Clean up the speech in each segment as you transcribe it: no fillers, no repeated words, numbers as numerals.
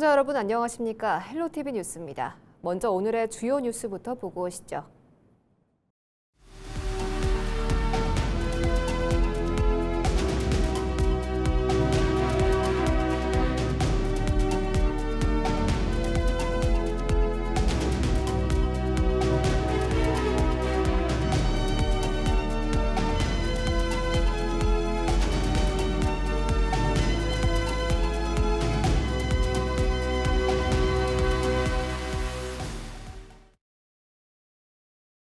시청자 여러분 안녕하십니까? 헬로티비 뉴스입니다. 먼저 오늘의 주요 뉴스부터 보고 오시죠.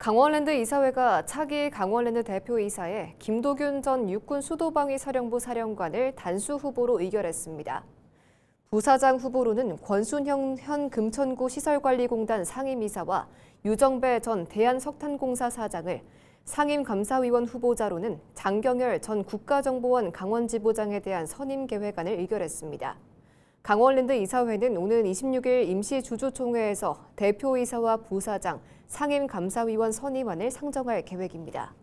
강원랜드 이사회가 차기 강원랜드 대표이사에 김도균 전 육군 수도방위사령부 사령관을 단수 후보로 의결했습니다. 부사장 후보로는 권순형 현 금천구 시설관리공단 상임이사와 유정배 전 대한석탄공사 사장을, 상임감사위원 후보자로는 장경열 전 국가정보원 강원지부장에 대한 선임계획안을 의결했습니다. 강원랜드 이사회는 오는 26일 임시주주총회에서 대표이사와 부사장, 상임감사위원 선임안을 상정할 계획입니다.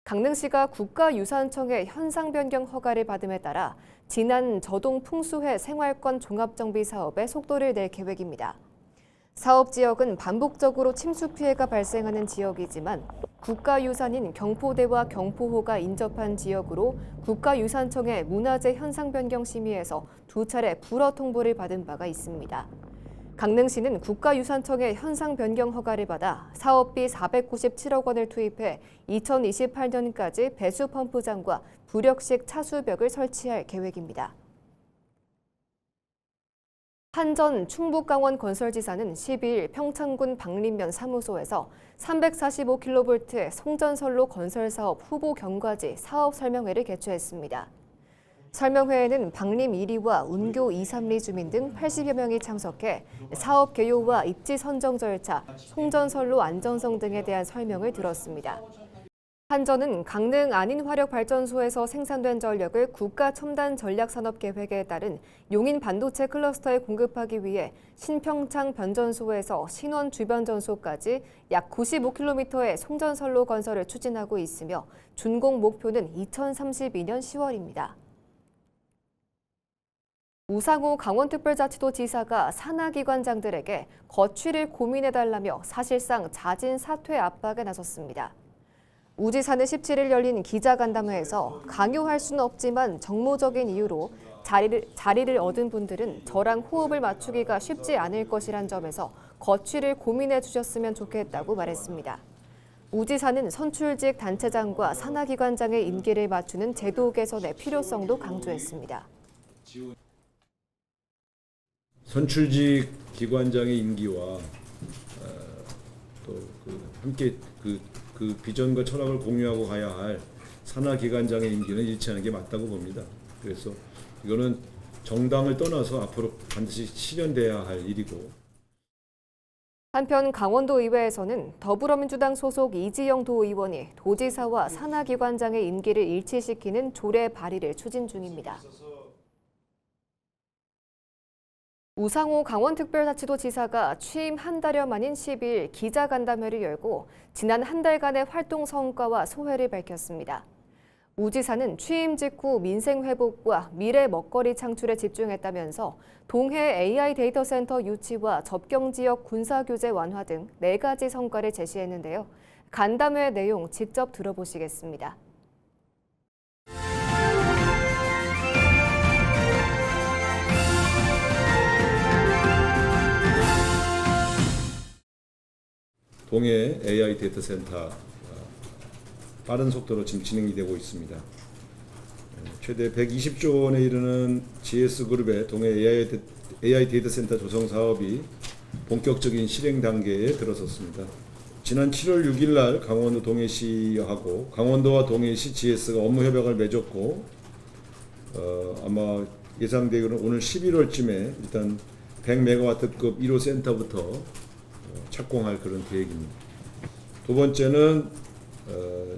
강릉시가 국가유산청의 현상 변경 허가를 받음에 따라 진안 저동풍수해 생활권 종합정비 사업에 속도를 낼 계획입니다. 사업 지역은 반복적으로 침수 피해가 발생하는 지역이지만 국가유산인 경포대와 경포호가 인접한 지역으로 국가유산청의 문화재 현상 변경 심의에서 2차례 불허 통보를 받은 바가 있습니다. 강릉시는 국가유산청의 현상 변경 허가를 받아 사업비 497억 원을 투입해 2028년까지 배수 펌프장과 부력식 차수벽을 설치할 계획입니다. 한 전 충북강원건설지사는 12일 평창군 박림면 사무소에서 345kV 송전선로 건설사업 후보 경과지 사업 설명회를 개최했습니다. 설명회에는 박림 1리와 운교 2, 3리 주민 등 80여 명이 참석해 사업 개요와 입지 선정 절차, 송전선로 안전성 등에 대한 설명을 들었습니다. 한전은 강릉 안인화력발전소에서 생산된 전력을 국가첨단전략산업계획에 따른 용인 반도체 클러스터에 공급하기 위해 신평창 변전소에서 신원 주변전소까지 약 95km의 송전선로 건설을 추진하고 있으며 준공 목표는 2032년 10월입니다. 우상호 강원특별자치도지사가 산하기관장들에게 거취를 고민해달라며 사실상 자진 사퇴 압박에 나섰습니다. 우 지사는 17일 열린 기자간담회에서 강요할 수는 없지만 정무적인 이유로 자리를 얻은 분들은 저랑 호흡을 맞추기가 쉽지 않을 것이란 점에서 거취를 고민해 주셨으면 좋겠다고 말했습니다. 우 지사는 선출직 단체장과 산하기관장의 임기를 맞추는 제도 개선의 필요성도 강조했습니다. 선출직 기관장의 임기와 또 함께 그 비전과 철학을 공유하고 가야 할 산하기관장의 임기는 일치하는 게 맞다고 봅니다. 그래서 이거는 정당을 떠나서 앞으로 반드시 실현돼야 할 일이고. 한편 강원도의회에서는 더불어민주당 소속 이지영 도의원이 도지사와 산하기관장의 임기를 일치시키는 조례 발의를 추진 중입니다. 우상호 강원특별자치도지사가 취임 한 달여 만인 10일 기자간담회를 열고 지난 한 달간의 활동 성과와 소회를 밝혔습니다. 우 지사는 취임 직후 민생 회복과 미래 먹거리 창출에 집중했다면서 동해 AI 데이터 센터 유치와 접경 지역 군사 규제 완화 등 4가지 성과를 제시했는데요. 간담회 내용 직접 들어보시겠습니다. 동해 AI 데이터 센터 빠른 속도로 지금 진행이 되고 있습니다. 최대 120조 원에 이르는 GS그룹의 동해 AI 데이터 센터 조성 사업이 본격적인 실행 단계에 들어섰습니다. 지난 7월 6일 날 강원도 동해시하고 강원도와 동해시 GS가 업무 협약을 맺었고 아마 예상되기로는 오늘 11월쯤에 일단 100메가와트급 1호 센터부터 착공할 그런 계획입니다. 두 번째는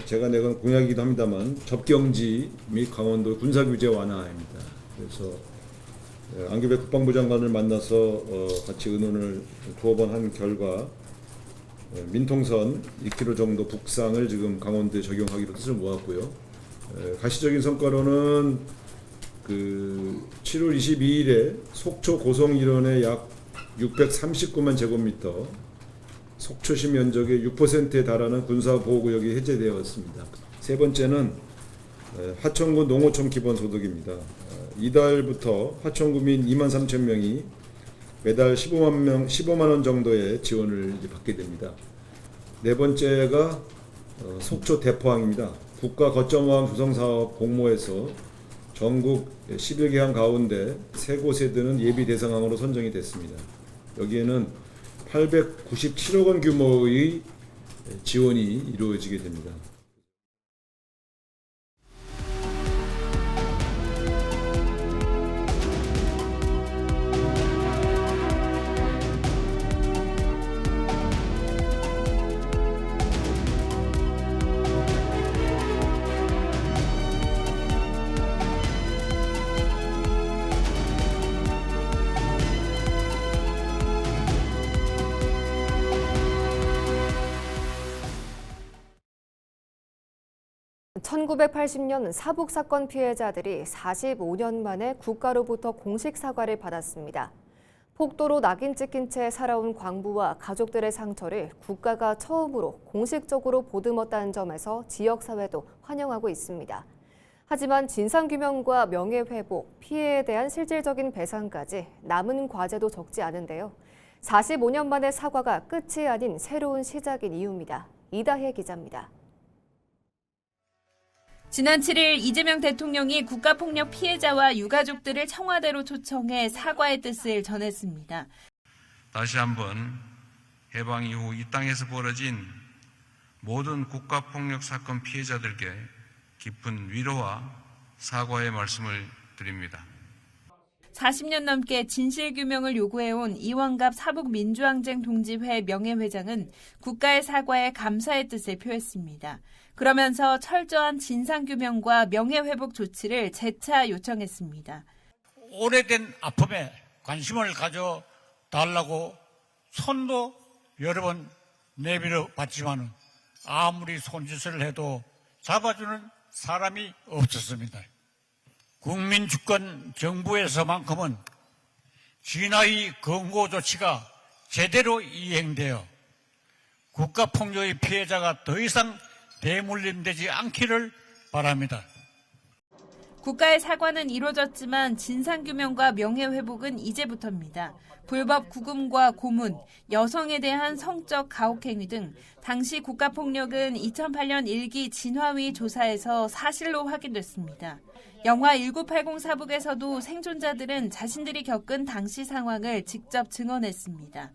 제가 내건 공약이기도 합니다만 접경지 및 강원도 군사 규제 완화입니다. 그래서 안규백 국방부 장관을 만나서 같이 의논을 2번 한 결과 민통선 2km 정도 북상을 지금 강원도에 적용하기로 뜻을 모았고요. 가시적인 성과로는 그 7월 22일에 속초 고성 일원의 약 639만 제곱미터, 속초시 면적의 6%에 달하는 군사보호구역이 해제되었습니다. 세 번째는 화천군 농어촌 기본소득입니다. 이달부터 화천구민 23,000명이 매달 15만 원 정도의 지원을 받게 됩니다. 네 번째가 속초 대포항입니다. 국가 거점어항 조성사업 공모에서 전국 11개 항 가운데 3곳에 드는 예비 대상항으로 선정이 됐습니다. 여기에는 897억 원 규모의 지원이 이루어지게 됩니다. (1980년) 사북 사건 피해자들이 45년 만에 국가로부터 공식 사과를 받았습니다. 폭도로 낙인 찍힌 채 살아온 광부와 가족들의 상처를 국가가 처음으로 공식적으로 보듬었다는 점에서 지역사회도 환영하고 있습니다. 하지만 진상규명과 명예회복, 피해에 대한 실질적인 배상까지 남은 과제도 적지 않은데요. 45년 만의 사과가 끝이 아닌 새로운 시작인 이유입니다. 이다혜 기자입니다. 지난 7일 이재명 대통령이 국가폭력 피해자와 유가족들을 청와대로 초청해 사과의 뜻을 전했습니다. 다시 한번 해방 이후 이 땅에서 벌어진 모든 국가폭력 사건 피해자들께 깊은 위로와 사과의 말씀을 드립니다. 40년 넘게 진실규명을 요구해온 이원갑 사북민주항쟁 동지회 명예회장은 국가의 사과에 감사의 뜻을 표했습니다. 그러면서 철저한 진상규명과 명예회복 조치를 재차 요청했습니다. 오래된 아픔에 관심을 가져달라고 손도 여러 번 내밀어 봤지만 아무리 손짓을 해도 잡아주는 사람이 없었습니다. 국민주권 정부에서만큼은 진화의 검거 조치가 제대로 이행되어 국가폭력의 피해자가 더 이상 대물림되지 않기를 바랍니다. 국가의 사과는 이루어졌지만 진상규명과 명예회복은 이제부터입니다. 불법 구금과 고문, 여성에 대한 성적 가혹행위 등 당시 국가폭력은 2008년 1기 진화위 조사에서 사실로 확인됐습니다. 영화 1980 사북에서도 생존자들은 자신들이 겪은 당시 상황을 직접 증언했습니다.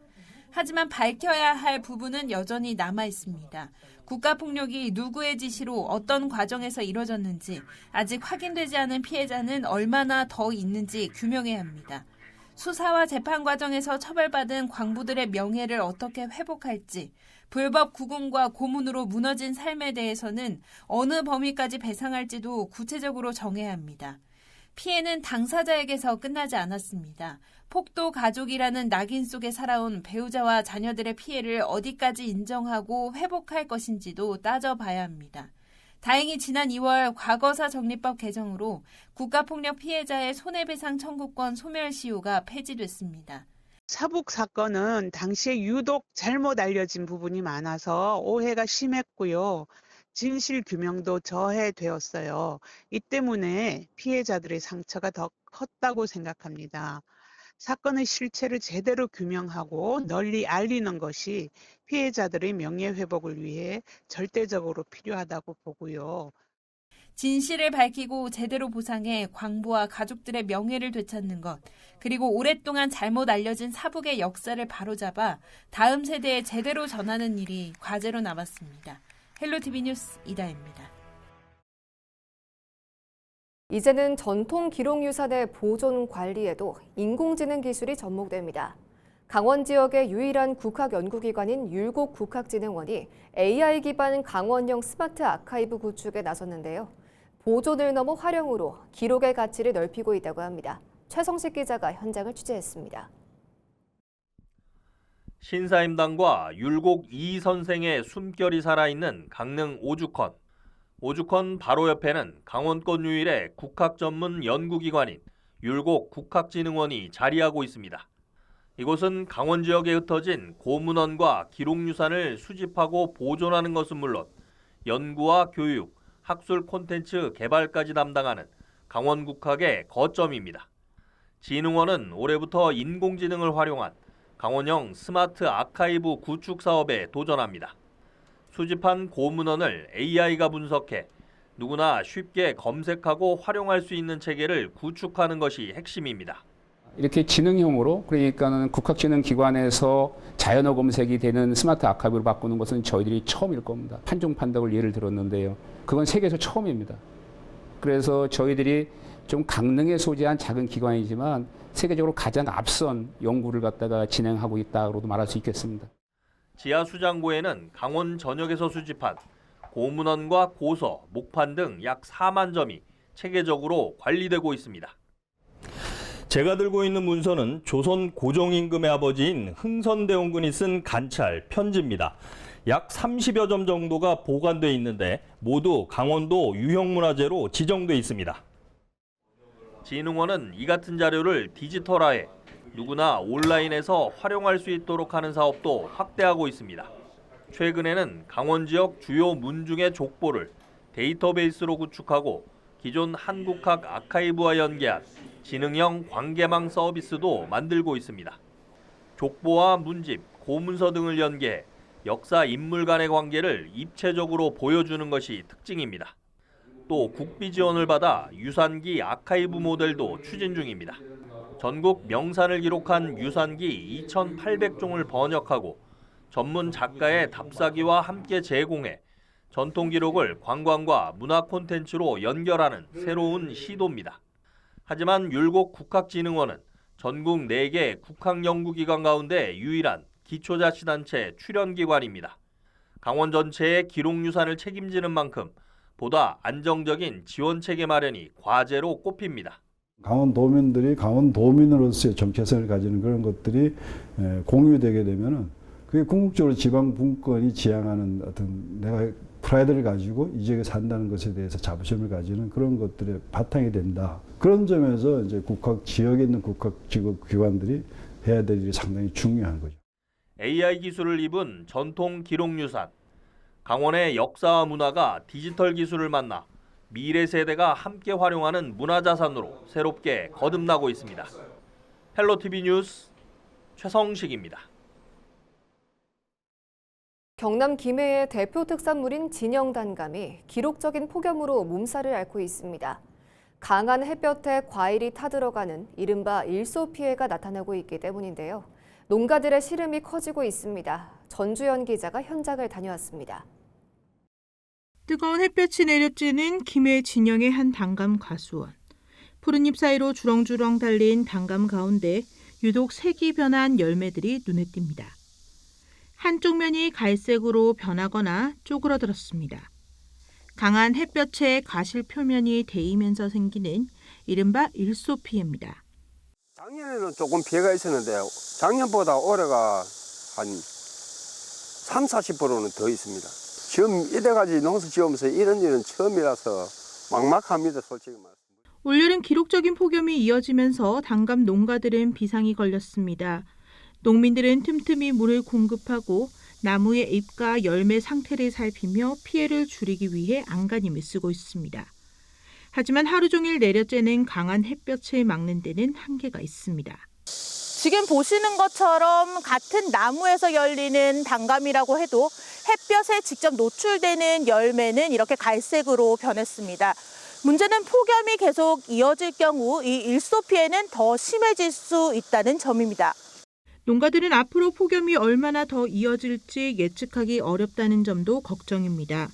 하지만 밝혀야 할 부분은 여전히 남아 있습니다. 국가폭력이 누구의 지시로 어떤 과정에서 이뤄졌는지 아직 확인되지 않은 피해자는 얼마나 더 있는지 규명해야 합니다. 수사와 재판 과정에서 처벌받은 광부들의 명예를 어떻게 회복할지, 불법 구금과 고문으로 무너진 삶에 대해서는 어느 범위까지 배상할지도 구체적으로 정해야 합니다. 피해는 당사자에게서 끝나지 않았습니다. 폭도 가족이라는 낙인 속에 살아온 배우자와 자녀들의 피해를 어디까지 인정하고 회복할 것인지도 따져봐야 합니다. 다행히 지난 2월 과거사 정리법 개정으로 국가폭력 피해자의 손해배상 청구권 소멸 시효가 폐지됐습니다. 사북 사건은 당시에 유독 잘못 알려진 부분이 많아서 오해가 심했고요. 진실 규명도 저해되었어요. 이 때문에 피해자들의 상처가 더 컸다고 생각합니다. 사건의 실체를 제대로 규명하고 널리 알리는 것이 피해자들의 명예회복을 위해 절대적으로 필요하다고 보고요. 진실을 밝히고 제대로 보상해 광부와 가족들의 명예를 되찾는 것, 그리고 오랫동안 잘못 알려진 사북의 역사를 바로잡아 다음 세대에 제대로 전하는 일이 과제로 남았습니다. 헬로티비 뉴스 이다혜입니다. 이제는 전통 기록유산의 보존 관리에도 인공지능 기술이 접목됩니다. 강원 지역의 유일한 국학연구기관인 율곡국학진흥원이 AI 기반 강원형 스마트 아카이브 구축에 나섰는데요. 보존을 넘어 활용으로 기록의 가치를 넓히고 있다고 합니다. 최성식 기자가 현장을 취재했습니다. 신사임당과 율곡 이 선생의 숨결이 살아있는 강릉 오죽헌. 오죽헌 바로 옆에는 강원권 유일의 국학 전문 연구기관인 율곡 국학진흥원이 자리하고 있습니다. 이곳은 강원 지역에 흩어진 고문원과 기록유산을 수집하고 보존하는 것은 물론 연구와 교육, 학술 콘텐츠 개발까지 담당하는 강원국학의 거점입니다. 진흥원은 올해부터 인공지능을 활용한 강원형 스마트 아카이브 구축 사업에 도전합니다. 수집한 고문원을 AI가 분석해 누구나 쉽게 검색하고 활용할 수 있는 체계를 구축하는 것이 핵심입니다. 이렇게 지능형으로, 그러니까는 국학진흥기관에서 자연어 검색이 되는 스마트 아카이브로 바꾸는 것은 저희들이 처음일 겁니다. 판종판답을 예를 들었는데요. 그건 세계에서 처음입니다. 그래서 저희들이 좀 강릉에 소재한 작은 기관이지만 세계적으로 가장 앞선 연구를 갖다가 진행하고 있다고도 말할 수 있겠습니다. 지하수장고에는 강원 전역에서 수집한 고문원과 고서, 목판 등 약 4만 점이 체계적으로 관리되고 있습니다. 제가 들고 있는 문서는 조선 고종임금의 아버지인 흥선대원군이 쓴 관찰, 편지입니다. 약 30여 점 정도가 보관돼 있는데 모두 강원도 유형문화재로 지정돼 있습니다. 진흥원은 이 같은 자료를 디지털화해 누구나 온라인에서 활용할 수 있도록 하는 사업도 확대하고 있습니다. 최근에는 강원 지역 주요 문중의 족보를 데이터베이스로 구축하고 기존 한국학 아카이브와 연계한 지능형 관계망 서비스도 만들고 있습니다. 족보와 문집, 고문서 등을 연계해 역사 인물 간의 관계를 입체적으로 보여주는 것이 특징입니다. 또 국비 지원을 받아 유산기 아카이브 모델도 추진 중입니다. 전국 명산을 기록한 유산기 2,800종을 번역하고 전문 작가의 답사기와 함께 제공해 전통 기록을 관광과 문화 콘텐츠로 연결하는 새로운 시도입니다. 하지만 율곡 국학진흥원은 전국 4개 국학연구기관 가운데 유일한 기초자치단체 출연기관입니다. 강원 전체의 기록유산을 책임지는 만큼 보다 안정적인 지원체계 마련이 과제로 꼽힙니다. 강원 도민들이 강원 도민으로서의 정체성을 가지는 그런 것들이 공유되게 되면은 그게 궁극적으로 지방 분권이 지향하는 어떤 내가 프라이드를 가지고 이 지역에 산다는 것에 대해서 자부심을 가지는 그런 것들의 바탕이 된다. 그런 점에서 이제 지역에 있는 국학기관들이 해야 될 일이 상당히 중요한 거죠. AI 기술을 입은 전통 기록유산, 강원의 역사와 문화가 디지털 기술을 만나 미래 세대가 함께 활용하는 문화자산으로 새롭게 거듭나고 있습니다. 헬로티비 뉴스 최성식입니다. 경남 김해의 대표 특산물인 진영단감이 기록적인 폭염으로 몸살을 앓고 있습니다. 강한 햇볕에 과일이 타들어가는 이른바 일소 피해가 나타나고 있기 때문인데요. 농가들의 시름이 커지고 있습니다. 전주현 기자가 현장을 다녀왔습니다. 뜨거운 햇볕이 내려쬐는 김해 진영의 한 단감 과수원. 푸른 잎 사이로 주렁주렁 달린 단감 가운데 유독 색이 변한 열매들이 눈에 띕니다. 한쪽 면이 갈색으로 변하거나 쪼그러들었습니다. 강한 햇볕에 가실 표면이 데이면서 생기는 이른바 일소 피해입니다. 작년에는 조금 피해가 있었는데 작년보다 올해가 한 30-40%는 더 있습니다. 지금 이때까지 농사 지으면서 이런 일은 처음이라서 막막합니다, 솔직히 말씀. 올여름 기록적인 폭염이 이어지면서 단감 농가들은 비상이 걸렸습니다. 농민들은 틈틈이 물을 공급하고 나무의 잎과 열매 상태를 살피며 피해를 줄이기 위해 안간힘을 쓰고 있습니다. 하지만 하루 종일 내려쬐는 강한 햇볕을 막는 데는 한계가 있습니다. 지금 보시는 것처럼 같은 나무에서 열리는 단감이라고 해도 햇볕에 직접 노출되는 열매는 이렇게 갈색으로 변했습니다. 문제는 폭염이 계속 이어질 경우 이 일소 피해는 더 심해질 수 있다는 점입니다. 농가들은 앞으로 폭염이 얼마나 더 이어질지 예측하기 어렵다는 점도 걱정입니다.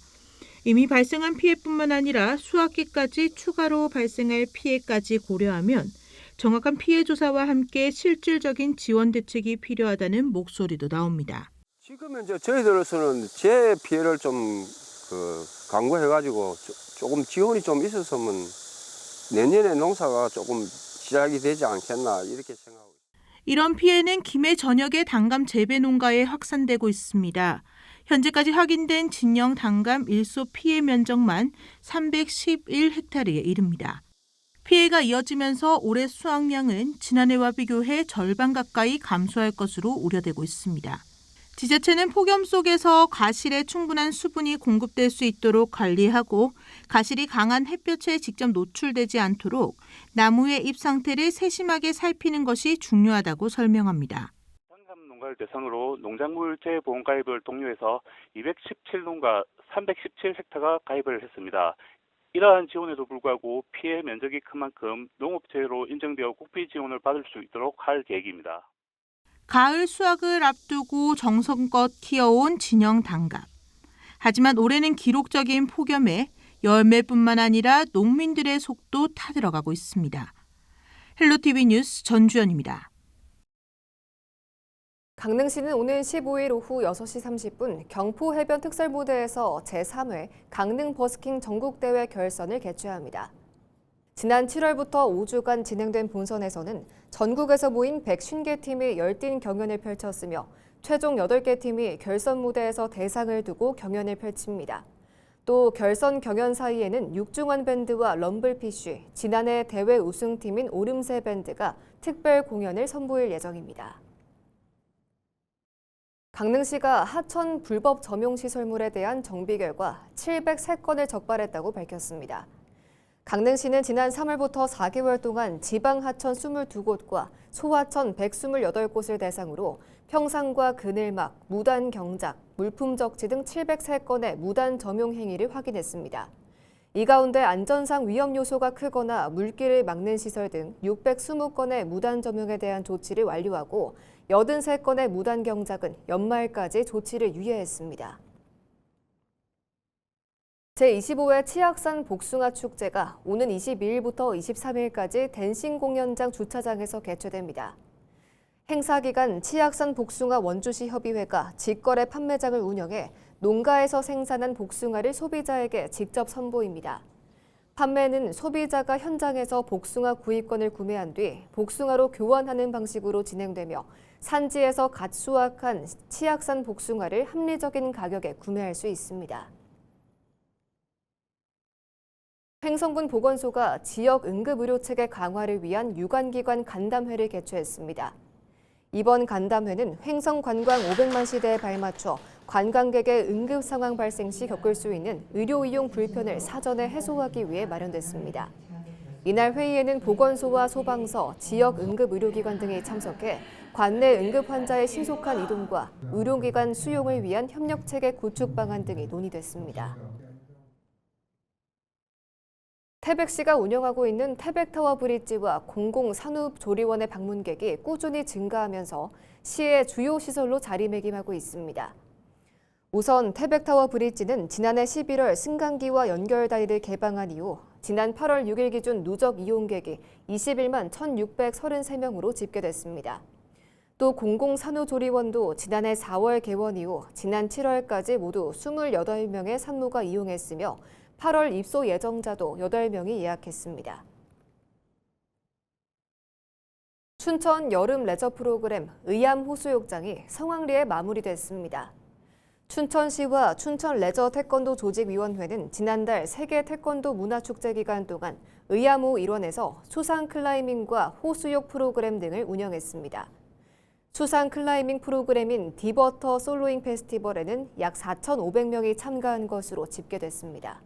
이미 발생한 피해뿐만 아니라 수학기까지 추가로 발생할 피해까지 고려하면 정확한 피해 조사와 함께 실질적인 지원 대책이 필요하다는 목소리도 나옵니다. 지금은 저희들로서는 재 피해를 좀 강구해가지고 조금 지원이 좀 있었으면 내년에 농사가 조금 시작이 되지 않겠나 이렇게 생각하고 있습니다. 이런 피해는 김해 전역의 단감 재배 농가에 확산되고 있습니다. 현재까지 확인된 진영 단감 일소 피해 면적만 311헥타르에 이릅니다. 피해가 이어지면서 올해 수확량은 지난해와 비교해 절반 가까이 감소할 것으로 우려되고 있습니다. 지자체는 폭염 속에서 과실에 충분한 수분이 공급될 수 있도록 관리하고 과실이 강한 햇볕에 직접 노출되지 않도록 나무의 잎 상태를 세심하게 살피는 것이 중요하다고 설명합니다. 단감 농가를 대상으로 농작물 재보험 가입을 독려해서 217농가 317헥타가 가입을 했습니다. 이러한 지원에도 불구하고 피해 면적이 큰 만큼 농업재해로 인정되어 국비 지원을 받을 수 있도록 할 계획입니다. 가을 수확을 앞두고 정성껏 키워온 진영 단감. 하지만 올해는 기록적인 폭염에 열매뿐만 아니라 농민들의 속도 타들어가고 있습니다. 헬로티비 뉴스 전주연입니다. 강릉시는 오는 15일 오후 6시 30분 경포 해변 특설무대에서 제3회 강릉 버스킹 전국대회 결선을 개최합니다. 지난 7월부터 5주간 진행된 본선에서는 전국에서 모인 150개 팀이 열띤 경연을 펼쳤으며 최종 8개 팀이 결선 무대에서 대상을 두고 경연을 펼칩니다. 또 결선 경연 사이에는 육중한 밴드와 럼블피쉬, 지난해 대회 우승팀인 오름새 밴드가 특별 공연을 선보일 예정입니다. 강릉시가 하천 불법 점용시설물에 대한 정비 결과 703건을 적발했다고 밝혔습니다. 강릉시는 지난 3월부터 4개월 동안 지방 하천 22곳과 소하천 128곳을 대상으로 평상과 그늘막, 무단 경작, 물품 적치 등 703건의 무단 점용 행위를 확인했습니다. 이 가운데 안전상 위험 요소가 크거나 물길을 막는 시설 등 620건의 무단 점용에 대한 조치를 완료하고 83건의 무단 경작은 연말까지 조치를 유예했습니다. 제25회 치악산 복숭아 축제가 오는 22일부터 23일까지 댄싱 공연장 주차장에서 개최됩니다. 행사 기간 치악산 복숭아 원주시 협의회가 직거래 판매장을 운영해 농가에서 생산한 복숭아를 소비자에게 직접 선보입니다. 판매는 소비자가 현장에서 복숭아 구입권을 구매한 뒤 복숭아로 교환하는 방식으로 진행되며 산지에서 갓 수확한 치악산 복숭아를 합리적인 가격에 구매할 수 있습니다. 횡성군 보건소가 지역 응급의료체계 강화를 위한 유관기관 간담회를 개최했습니다. 이번 간담회는 횡성 관광 500만 시대에 발맞춰 관광객의 응급 상황 발생 시 겪을 수 있는 의료 이용 불편을 사전에 해소하기 위해 마련됐습니다. 이날 회의에는 보건소와 소방서, 지역 응급의료기관 등이 참석해 관내 응급 환자의 신속한 이동과 의료기관 수용을 위한 협력체계 구축 방안 등이 논의됐습니다. 태백시가 운영하고 있는 태백타워 브릿지와 공공산후조리원의 방문객이 꾸준히 증가하면서 시의 주요 시설로 자리매김하고 있습니다. 우선 태백타워 브릿지는 지난해 11월 승강기와 연결다리를 개방한 이후 지난 8월 6일 기준 누적 이용객이 21만 1,633명으로 집계됐습니다. 또 공공산후조리원도 지난해 4월 개원 이후 지난 7월까지 모두 28명의 산모가 이용했으며 8월 입소 예정자도 8명이 예약했습니다. 춘천 여름 레저 프로그램 의암호수욕장이 성황리에 마무리됐습니다. 춘천시와 춘천 레저 태권도 조직위원회는 지난달 세계 태권도 문화축제 기간 동안 의암호 일원에서 수상 클라이밍과 호수욕 프로그램 등을 운영했습니다. 수상 클라이밍 프로그램인 디버터 솔로잉 페스티벌에는 약 4,500명이 참가한 것으로 집계됐습니다.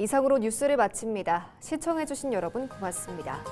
이상으로 뉴스를 마칩니다. 시청해주신 여러분 고맙습니다.